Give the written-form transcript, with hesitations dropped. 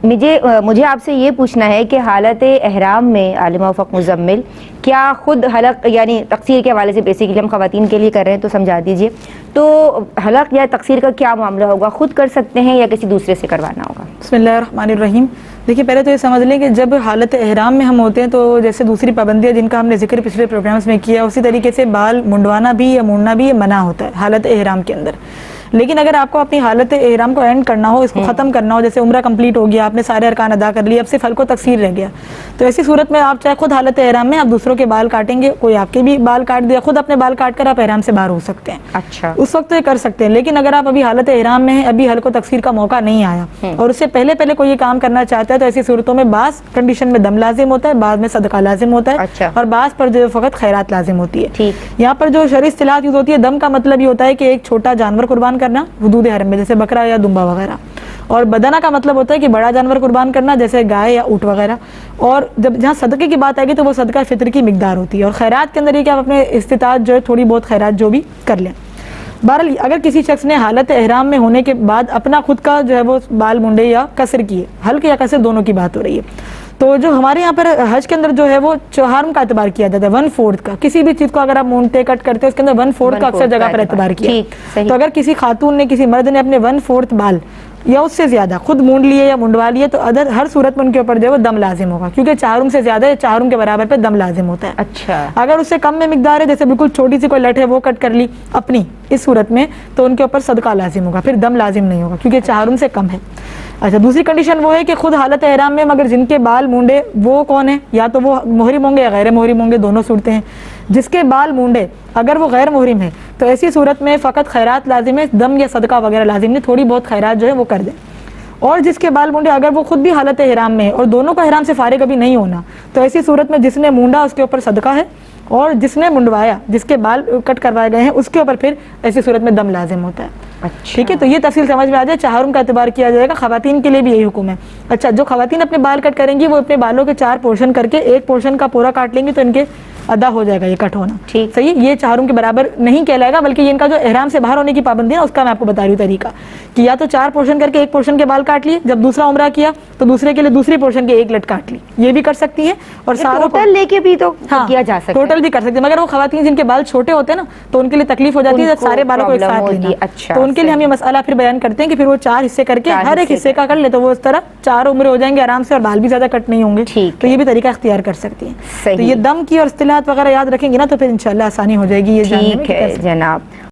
مجھے آپ سے یہ پوچھنا ہے کہ حالت احرام میں عالمہ افق مزمل کیا خود حلق یعنی تقصیر کے حوالے سے بیسیکلی ہم خواتین کے لیے کر رہے ہیں تو سمجھا دیجئے، تو حلق یا تقصیر کا کیا معاملہ ہوگا؟ خود کر سکتے ہیں یا کسی دوسرے سے کروانا ہوگا؟ بسم اللہ الرحمن الرحیم۔ دیکھیے پہلے تو یہ سمجھ لیں کہ جب حالت احرام میں ہم ہوتے ہیں تو جیسے دوسری پابندیاں جن کا ہم نے ذکر پچھلے پروگرامز میں کیا، اسی طریقے سے بال منڈوانا بھی یا مونڈنا بھی یہ منع ہوتا ہے حالت احرام کے اندر۔ لیکن اگر آپ کو اپنی حالت احرام کو اینڈ کرنا ہو، اس کو ختم کرنا ہو، جیسے عمرہ کمپلیٹ ہو گیا، آپ نے سارے ارکان ادا کر لیے، اب صرف حلق و تقصیر رہ گیا، تو ایسی صورت میں آپ چاہے خود حالت احرام میں آپ دوسروں کے بال کاٹیں گے، کوئی آپ کے بھی بال کاٹ دیا، خود اپنے بال کاٹ کر آپ احرام سے باہر ہو سکتے ہیں، اچھا اس وقت تو یہ کر سکتے ہیں۔ لیکن اگر آپ ابھی حالت احرام میں ہیں، ابھی حلق و تقصیر کا موقع نہیں آیا اور اس سے پہلے کوئی یہ کام کرنا چاہتا ہے، تو ایسی صورتوں میں بعض کنڈیشن میں دم لازم ہوتا ہے، بعض میں صدقہ لازم ہوتا ہے، اچھا، اور بعض پر جو فقط خیرات لازم ہوتی ہے۔ ٹھیک، یہاں پر جو شرعی اصطلاحات یوز ہوتی ہے، دم کا مطلب یہ ہوتا ہے کہ ایک چھوٹا جانور قربان کرنا حدود حرم میں، جیسے بکرا یا دمبا وغیرہ، اور بدنہ کا مطلب ہوتا ہے کہ بڑا جانور قربان کرنا جیسے گائے یا اونٹ وغیرہ، اور جب جہاں صدقے کی بات آئے گی تو وہ صدقہ فطر کی مقدار ہوتی ہے، اور خیرات کے اندر یہ کہ آپ اپنے استطاعت جو ہے تھوڑی بہت خیرات جو بھی کر لیں۔ بہرحال اگر کسی شخص نے حالت احرام میں ہونے کے بعد اپنا خود کا جو ہے وہ بال منڈے یا قصر کیے، حلق یا قصر دونوں کی بات ہو رہی ہے، تو جو ہمارے یہاں پر حج کے اندر جو ہے وہ چہارم کا اعتبار کیا جاتا ہے، 1/4 کا، کسی بھی چیز کو اگر آپ مونٹے کٹ کرتے ہیں اس کے اندر 1/4 کا اکثر جگہ پر اعتبار کیا، تو اگر کسی خاتون نے کسی مرد نے اپنے 1/4 بال یا اس سے زیادہ خود مونڈ لیے یا منڈوا لیے، تو ہر صورت میں ان کے اوپر جو ہے وہ دم لازم ہوگا، کیونکہ چہارم سے زیادہ یا چہارم کے برابر پہ دم لازم ہوتا ہے۔ اچھا، اگر اس سے کم میں مقدار ہے، جیسے بالکل چھوٹی سی کوئی لٹ ہے وہ کٹ کر لی اپنی، اس صورت میں تو ان کے اوپر صدقہ لازم ہوگا، پھر دم لازم نہیں ہوگا کیونکہ چہارم سے کم ہے۔ اچھا، دوسری کنڈیشن وہ ہے کہ خود حالت احرام میں مگر جن کے بال مونڈے وہ کون ہیں، یا تو وہ محرم ہوں گے یا غیر محرم ہوں گے، دونوں صورتیں ہیں۔ جس کے بال مونڈے اگر وہ غیر محرم ہے تو ایسی صورت میں فقط خیرات لازم ہے، دم یا صدقہ وغیرہ لازم نہیں، تھوڑی بہت خیرات جو ہے وہ کر دیں۔ اور جس کے بال مونڈے اگر وہ خود بھی حالت احرام میں ہے اور دونوں کو احرام سے فارغ ابھی نہیں ہونا، تو ایسی صورت میں جس نے مونڈا اس کے اوپر صدقہ ہے، اور جس نے منڈوایا جس کے بال کٹ کروائے گئے ہیں اس کے اوپر پھر ایسی صورت میں دم لازم ہوتا ہے۔ ٹھیک ہے، تو یہ تفصیل سمجھ میں آ جائے، چہارم کا اعتبار کیا جائے گا، خواتین کے لیے بھی یہی حکم ہے۔ اچھا، جو خواتین اپنے بال کٹ کریں گی وہ اپنے بالوں کے 4 پورشن کر کے ایک پورشن کا پورا کاٹ لیں گی تو ان کے ادا ہو جائے گا یہ کٹ ہونا۔ ٹھیک، صحیح، یہ چہارم کے برابر نہیں کہلائے گا، بلکہ یہ ان کا جو احرام سے باہر ہونے کی پابندی ہے اس کا میں آپ کو بتا رہی ہوں طریقہ، کہ یا تو 4 پورشن کر کے ایک پورشن کے بال کاٹ لیے، جب دوسرا عمرہ کیا تو دوسرے کے لیے دوسری پورشن کے ایک لٹ کاٹ لی، یہ بھی کر سکتی ہیں، اور ساروں ٹوٹل لے کے بھی تو کیا جا سکتا ہے، ٹوٹل بھی کر سکتے ہیں، مگر وہ خواتین جن کے بال چھوٹے ہوتے ہیں نا تو ان کے لیے تکلیف ہو جاتی ہے سارے بالوں کو ایک ساتھ لینا۔ اچھا، تو ان کے لیے ہم یہ مسئلہ پھر بیان کرتے ہیں کہ پھر وہ 4 حصے کر کے ہر ایک حصے کا کر لے تو وہ اس طرح 4 عمرے ہو جائیں گے آرام سے، اور بال بھی زیادہ کٹ نہیں ہوں گے، تو یہ بھی طریقہ اختیار کر سکتی ہیں۔ تو یہ دم کی اور اصطلاحات وغیرہ یاد رکھیں گے نا تو پھر انشاءاللہ آسانی ہو جائے گی یہ جاننے میں۔ ٹھیک ہے جناب۔